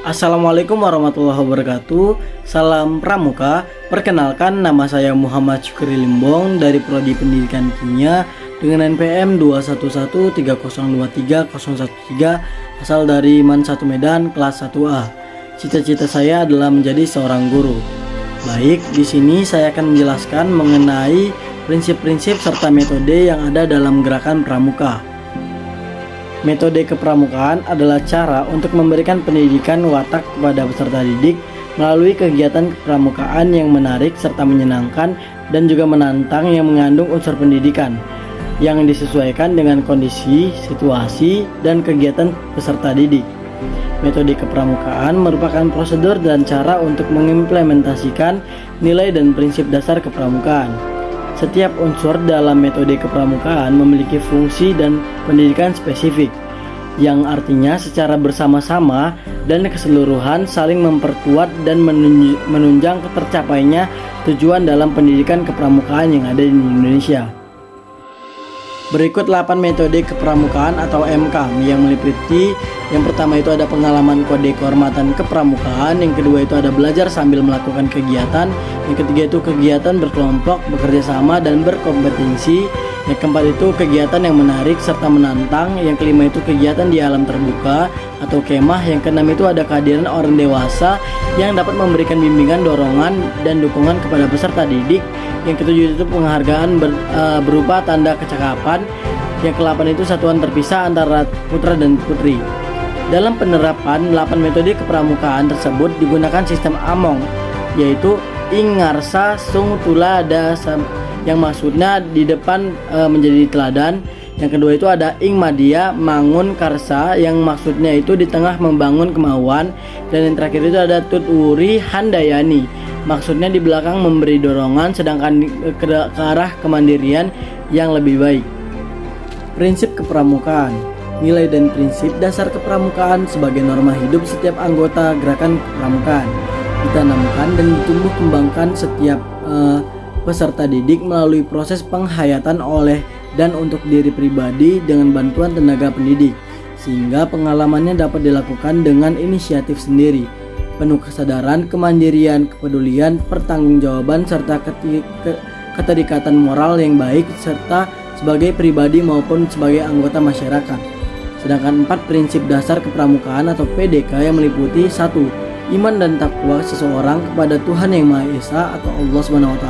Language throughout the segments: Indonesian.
Assalamualaikum warahmatullahi wabarakatuh. Salam Pramuka. Perkenalkan, nama saya Muhammad Syukri Limbong dari Prodi Pendidikan Kimia dengan NPM 21130230013, asal dari MAN 1 Medan kelas 1A. Cita-cita saya adalah menjadi seorang guru. Baik, di sini saya akan menjelaskan mengenai prinsip-prinsip serta metode yang ada dalam gerakan pramuka. Metode kepramukaan adalah cara untuk memberikan pendidikan watak kepada peserta didik melalui kegiatan kepramukaan yang menarik serta menyenangkan dan juga menantang yang mengandung unsur pendidikan yang disesuaikan dengan kondisi, situasi, dan kegiatan peserta didik. Metode kepramukaan merupakan prosedur dan cara untuk mengimplementasikan nilai dan prinsip dasar kepramukaan. Setiap unsur dalam metode kepramukaan memiliki fungsi dan pendidikan spesifik, yang artinya secara bersama-sama dan keseluruhan saling memperkuat dan menunjang tercapainya tujuan dalam pendidikan kepramukaan yang ada di Indonesia. Berikut 8 metode kepramukaan atau MK yang meliputi: yang pertama itu ada pengalaman kode kehormatan kepramukaan, yang kedua itu ada belajar sambil melakukan kegiatan, yang ketiga itu kegiatan berkelompok, bekerja sama, dan berkompetensi, yang keempat itu kegiatan yang menarik serta menantang, yang kelima itu kegiatan di alam terbuka atau kemah, yang keenam itu ada kehadiran orang dewasa yang dapat memberikan bimbingan, dorongan, dan dukungan kepada peserta didik, yang ketujuh itu penghargaan berupa tanda kecakapan, yang ke-8 itu satuan terpisah antara putra dan putri. Dalam penerapan 8 metode kepramukaan tersebut digunakan sistem Among, yaitu ing ngarsa sung tula da, yang maksudnya di depan menjadi teladan. Yang kedua itu ada ing madia mangun karsa, yang maksudnya itu di tengah membangun kemauan. Dan yang terakhir itu ada tut uri handayani, maksudnya di belakang memberi dorongan, sedangkan ke arah kemandirian yang lebih baik. Prinsip kepramukaan. Nilai dan prinsip dasar kepramukaan sebagai norma hidup setiap anggota gerakan kepramukaan ditanamkan dan ditumbuh kembangkan setiap peserta didik melalui proses penghayatan oleh dan untuk diri pribadi dengan bantuan tenaga pendidik, sehingga pengalamannya dapat dilakukan dengan inisiatif sendiri, penuh kesadaran, kemandirian, kepedulian, pertanggungjawaban, serta keterikatan moral yang baik, serta sebagai pribadi maupun sebagai anggota masyarakat. Sedangkan 4 prinsip dasar kepramukaan atau PDK yang meliputi: 1. Iman dan takwa seseorang kepada Tuhan Yang Maha Esa atau Allah SWT.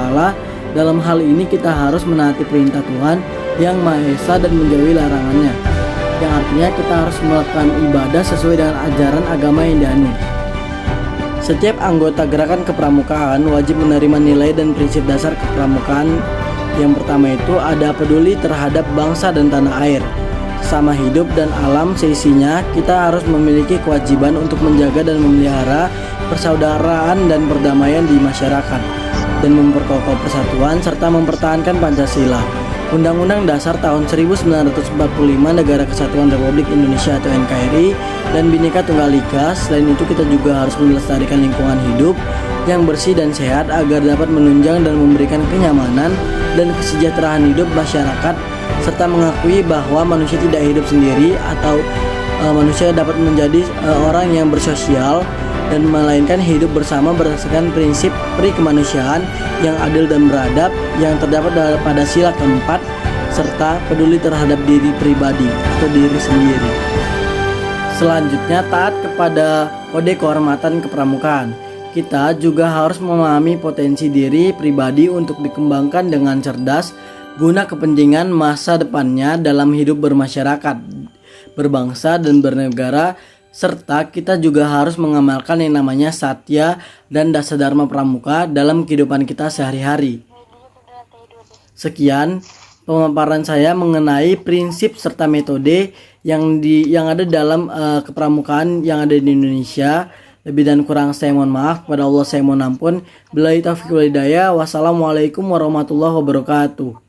Dalam hal ini kita harus menaati perintah Tuhan Yang Maha Esa dan menjauhi larangannya, yang artinya kita harus melakukan ibadah sesuai dengan ajaran agama yang dianut. Setiap anggota gerakan kepramukaan wajib menerima nilai dan prinsip dasar kepramukaan. Yang pertama itu ada peduli terhadap bangsa dan tanah air, sama hidup dan alam seisinya. Kita harus memiliki kewajiban untuk menjaga dan memelihara persaudaraan dan perdamaian di masyarakat, dan memperkokoh persatuan serta mempertahankan Pancasila, Undang-Undang Dasar tahun 1945, Negara Kesatuan Republik Indonesia atau NKRI, dan Bhinneka Tunggal Ika. Selain itu kita juga harus melestarikan lingkungan hidup yang bersih dan sehat agar dapat menunjang dan memberikan kenyamanan dan kesejahteraan hidup masyarakat, serta mengakui bahwa manusia tidak hidup sendiri atau manusia dapat menjadi orang yang bersosial dan melainkan hidup bersama berdasarkan prinsip pri kemanusiaan yang adil dan beradab yang terdapat pada sila keempat, serta peduli terhadap diri pribadi atau diri sendiri. Selanjutnya, taat kepada kode kehormatan kepramukaan. Kita juga harus memahami potensi diri pribadi untuk dikembangkan dengan cerdas guna kepentingan masa depannya dalam hidup bermasyarakat, berbangsa, dan bernegara, serta kita juga harus mengamalkan yang namanya satya dan dasa dharma pramuka dalam kehidupan kita sehari-hari. Sekian pemaparan saya mengenai prinsip serta metode yang ada dalam kepramukaan yang ada di Indonesia. Lebih dan kurang saya mohon maaf, kepada Allah saya mohon ampun. Billahi taufiq wal hidayah. Wassalamualaikum warahmatullahi wabarakatuh.